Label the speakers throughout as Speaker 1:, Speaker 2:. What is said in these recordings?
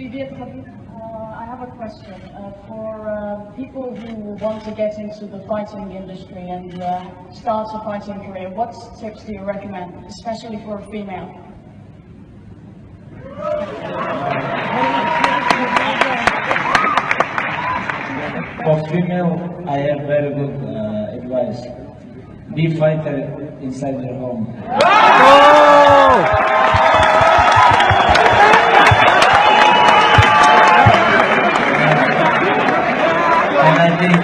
Speaker 1: Привет, Khabib. I have a question for people who want to get into the fighting industry and start a fighting career. What tips do you recommend, especially for a female?
Speaker 2: For female, I have very good advice. Be fighter inside your home. And I think,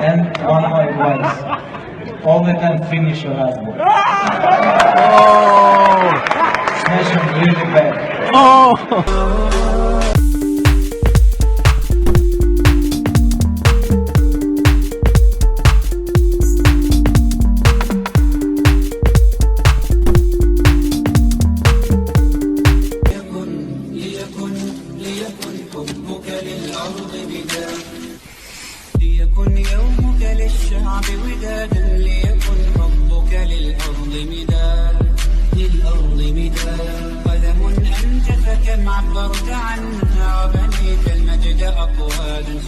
Speaker 2: and one more advice. All the time finish your husband. Smash him really bad.
Speaker 3: ليكن يومك للشعب ودادا ليكن حبك للأرض مداد قلم أنت فكم عبرت عنها وبنيت المجد أقوادا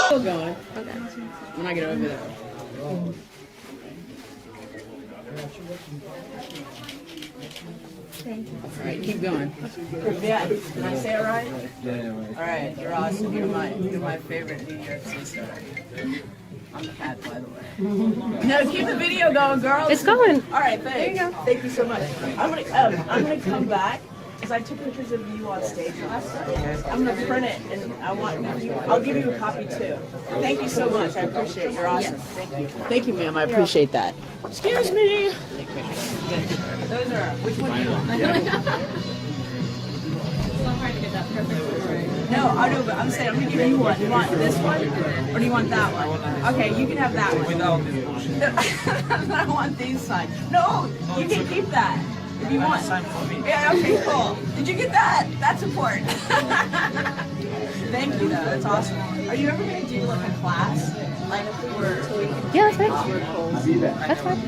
Speaker 4: Still going. Okay. When I get over there. All right, keep going. Yeah, did I say it right?
Speaker 2: Yeah,
Speaker 4: All right, you're awesome. You're my favorite New York sister. I'm the cat, by the way. No, keep the video going, girl.
Speaker 5: It's going.
Speaker 4: All right, thanks. There you go. Thank you so much. I'm gonna come back because I took pictures of you on stage last night. I'm gonna print it and I'll give you a copy too. Thank you so much. I appreciate it. You're awesome. Thank you. Thank you, ma'am. I appreciate that. Excuse me. Those are, which one do you want? No, I do, but I'm saying I'm gonna give you one. You want this one, or do you want that one? Okay, you can have that one.
Speaker 2: without this bullshit.
Speaker 4: I want these signed. No, you can keep that if you want.
Speaker 2: Sign for me.
Speaker 4: Yeah, okay, cool. Did you get that? That's important. Thank you, though. That's awesome. Are you ever gonna do like a class, like for?
Speaker 5: Yeah, that's fine. That's fine.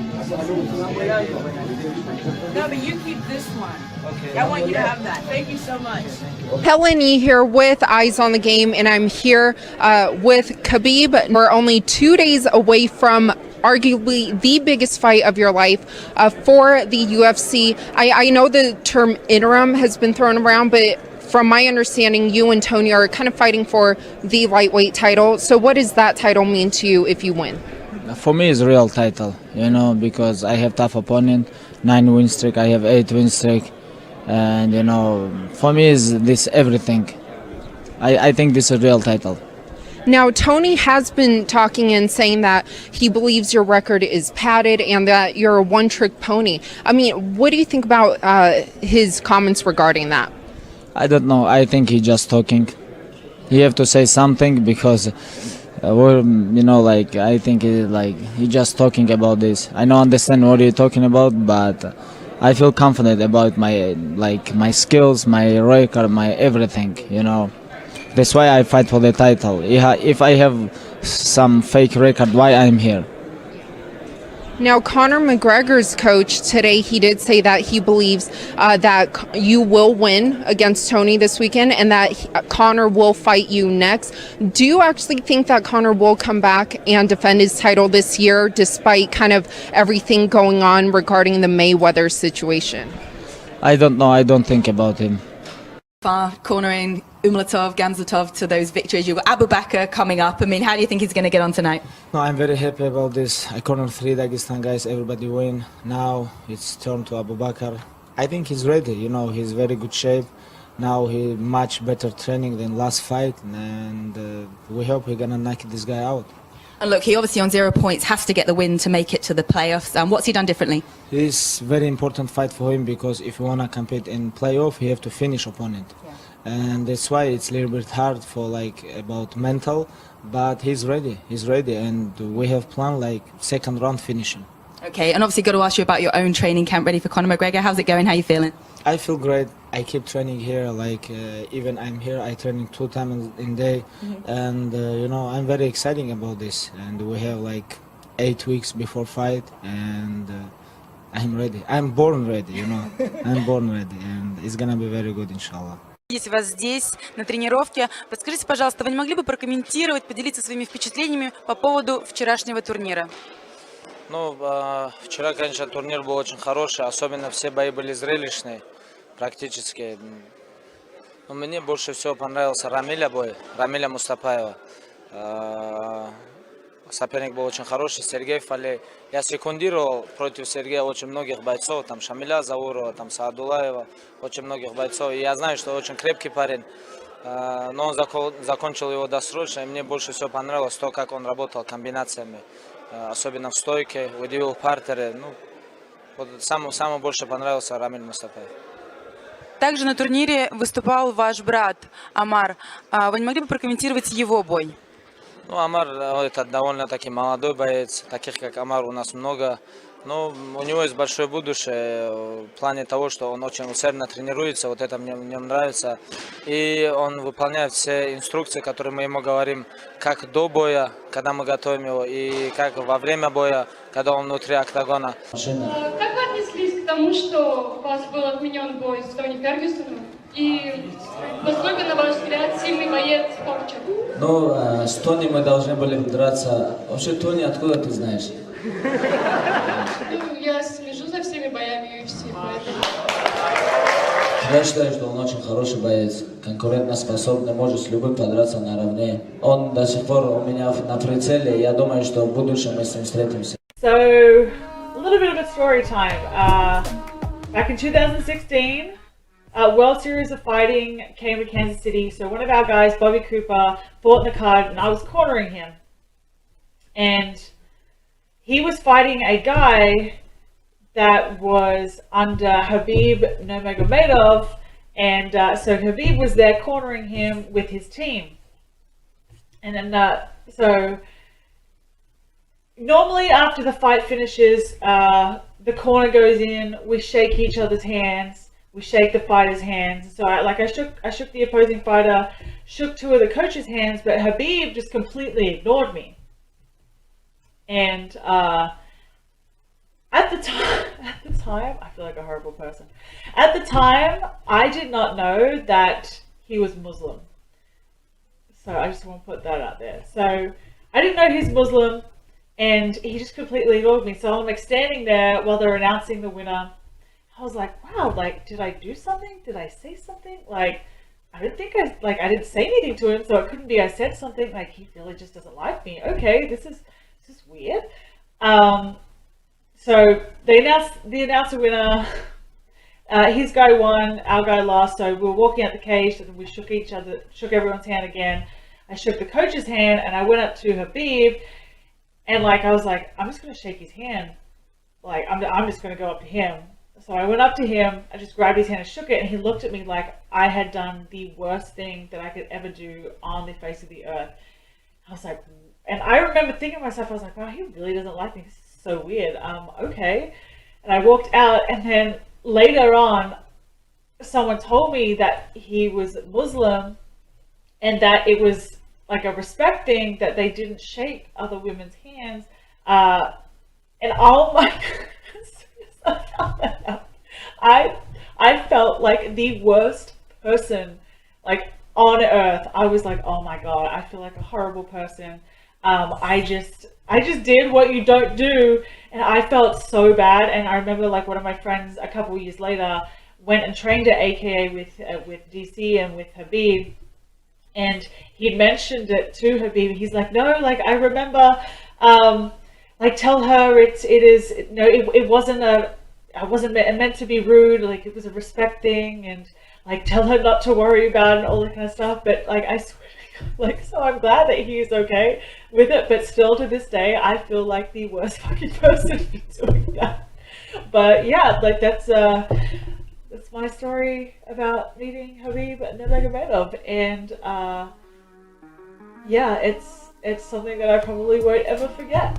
Speaker 4: No, but you keep this one. Okay. I want you to have that. Thank you so much.
Speaker 5: Helen Yee here with Eyes on the Game, and I'm here with Khabib. We're only 2 days away from arguably the biggest fight of your life for the UFC. I know the term interim has been thrown around, but from my understanding, you and Tony are kind of fighting for the lightweight title. So what does that title mean to you if you win?
Speaker 2: For me, it's a real title, because I have tough opponent, 9 win streak, I have 8 win streak, and for me, is this everything. I think this is a real title.
Speaker 5: Now, Tony has been talking and saying that he believes your record is padded and that you're a one-trick pony. I mean, what do you think about his comments regarding that?
Speaker 2: I don't know. I think he's just talking. He have to say something because, I think he's just talking about this. I don't understand what you're talking about, but I feel confident about my skills, my record, my everything. That's why I fight for the title. If I have some fake record, why I'm here?
Speaker 5: Now, Conor McGregor's coach today, he did say that he believes that you will win against Tony this weekend and that Conor will fight you next. Do you actually think that Conor will come back and defend his title this year despite kind of everything going on regarding the Mayweather situation?
Speaker 2: I don't know. I don't think about him.
Speaker 6: Far cornering Umlatov, Gamzatov to those victories. You've got Abu Bakr coming up. I mean, how do you think he's going to get on tonight?
Speaker 2: No, I'm very happy about this. I cornered 3 Dagestan guys, everybody win. Now it's turn to Abu Bakr. I think he's ready, he's very good shape. Now he much better training than last fight, and we hope we're going to knock this guy out.
Speaker 6: And look, he obviously on 0 points has to get the win to make it to the playoffs. What's he done differently?
Speaker 2: It's very important fight for him because if you want to compete in playoff, he have to finish opponent. Yeah. And that's why it's a little bit hard for about mental, but he's ready, and we have planned second round finishing.
Speaker 6: Okay, and obviously got to ask you about your own training camp ready for Conor McGregor. How's it going? How are you feeling?
Speaker 2: I feel great. I keep training here. Like even I'm here, I training 2 times in day, and you know I'm very excited about this. And we have like 8 weeks before fight, and I'm ready. I'm born ready. You know, I'm born ready, and it's gonna be very good, inshallah.
Speaker 7: Видеть вас здесь, на тренировке. Подскажите, пожалуйста, вы не могли бы прокомментировать, поделиться своими впечатлениями по поводу вчерашнего турнира?
Speaker 2: Ну, вчера, конечно, турнир был очень хороший, особенно все бои были зрелищные, практически. Но мне больше всего понравился Рамиля бой, Рамиля Мустапаева. Соперник был очень хороший, Сергей Фалей. Я секундировал против Сергея очень многих бойцов, там Шамиля Заурова, там Саадулаева, очень многих бойцов. И я знаю, что очень крепкий парень, но он закончил его досрочно, и мне больше всего понравилось то, как он работал комбинациями, особенно в стойке, удивил в партере. Ну, вот самое больше понравился Рамиль Мустапаев.
Speaker 7: Также на турнире выступал ваш брат Амар. Вы не могли бы прокомментировать его бой?
Speaker 2: Ну, Амар это довольно-таки молодой боец, таких как Амар у нас много. Но у него есть большое будущее в плане того, что он очень усердно тренируется, вот это мне в нем нравится. И он выполняет все инструкции, которые мы ему говорим, как до боя, когда мы готовим его, и как во время боя, когда он внутри октагона.
Speaker 8: Как вы отнеслись к тому, что у вас был отменен бой с Тони Фергюсоном? И насколько, на ваш взгляд, сильный боец Порчер?
Speaker 9: Ну, с Тони мы должны были драться. Вообще, Тони, откуда ты знаешь?
Speaker 8: Ну, я слежу за всеми боями UFC, поэтому...
Speaker 9: Я считаю, что он очень хороший боец, конкурентоспособный, может с любым подраться наравне. Он до сих пор у меня на прицеле, я думаю, что в будущем мы с ним встретимся.
Speaker 10: So, a little bit of a story time. Back in 2016, World Series of Fighting came to Kansas City. So one of our guys, Bobby Cooper, fought in the card and I was cornering him. And he was fighting a guy that was under Khabib Nurmagomedov. And so Khabib was there cornering him with his team. And then, so normally after the fight finishes, the corner goes in, we shake each other's hands. We shake the fighter's hands. So I shook the opposing fighter, shook two of the coach's hands, but Khabib just completely ignored me. And at the time, I feel like a horrible person. At the time, I did not know that he was Muslim. So I just want to put that out there. So I didn't know he's Muslim, and he just completely ignored me. So I'm like standing there while they're announcing the winner. I was like, wow, like, did I do something? Did I say something? Like, I didn't say anything to him, so it couldn't be I said something, like, he really just doesn't like me. Okay, this is weird. So they announced the announcer winner. His guy won, our guy lost, so we were walking out the cage and we shook everyone's hand again. I shook the coach's hand and I went up to Khabib and I was like, I'm just going to shake his hand. Like, I'm just going to go up to him. So I went up to him, I just grabbed his hand and shook it, and he looked at me like I had done the worst thing that I could ever do on the face of the earth. I was like, and I remember thinking to myself, I was like, wow, he really doesn't like me. This is so weird. Okay. And I walked out, and then later on, someone told me that he was Muslim, and that it was like a respect thing that they didn't shake other women's hands. And oh my God. I felt like the worst person like on earth. I was like, oh my God, I feel like a horrible person. I just did what you don't do, and I felt so bad. And I remember like one of my friends a couple of years later went and trained at AKA with DC and with Khabib, and he mentioned it to Khabib. He's like, no, like I remember, like tell her it wasn't meant to be rude, like it was a respect thing, and like tell her not to worry about it and all that kind of stuff. But like I swear to God, like, so I'm glad that he's okay with it, but still to this day I feel like the worst fucking person for doing that. But yeah, like that's my story about meeting Khabib Nurmagomedov, and yeah, it's something that I probably won't ever forget.